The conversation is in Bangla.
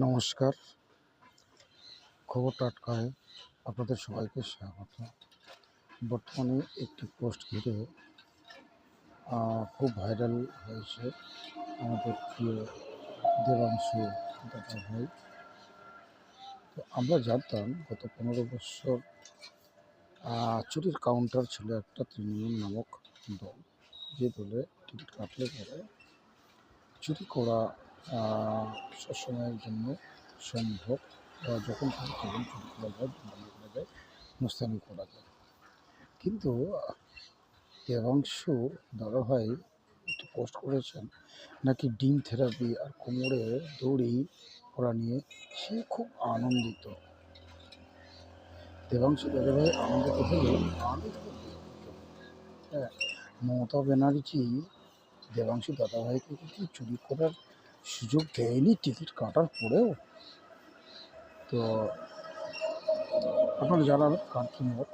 নমস্কার, খবর টাটকায় আপনাদের সবাইকে স্বাগত। বর্তমানে একটি পোস্ট ঘিরে খুব ভাইরাল হয়েছে আমাদের প্রিয় দেবাংশু দাদা ভাই। তো আমরা জানতাম গত 15 বছর চুরির কাউন্টার ছিল একটা তৃণমূল নামক দল, যে দলে টিকিট কাটলে পরে চুরি করা সবসময়ের জন্য সম্ভব, যখন তখন চুরি করা যায়, দুর্নীতি করা যায়, মুস্তানি করা যায়। কিন্তু দেবাংশু দাদাভাই একটি পোস্ট করেছেন নাকি ডিম থেরাপি আর কোমরে দড়ি করা নিয়ে সে খুব আনন্দিত। দেবাংশু দাদাভাই আনন্দিত হলে আমি হ্যাঁ, মমতা ব্যানার্জি দেবাংশু দাদাভাইকে কিন্তু চুরি করার সুযোগ দেয়নি টিকিট কাটার পরেও। তো আপনারা জানান কার কি মত।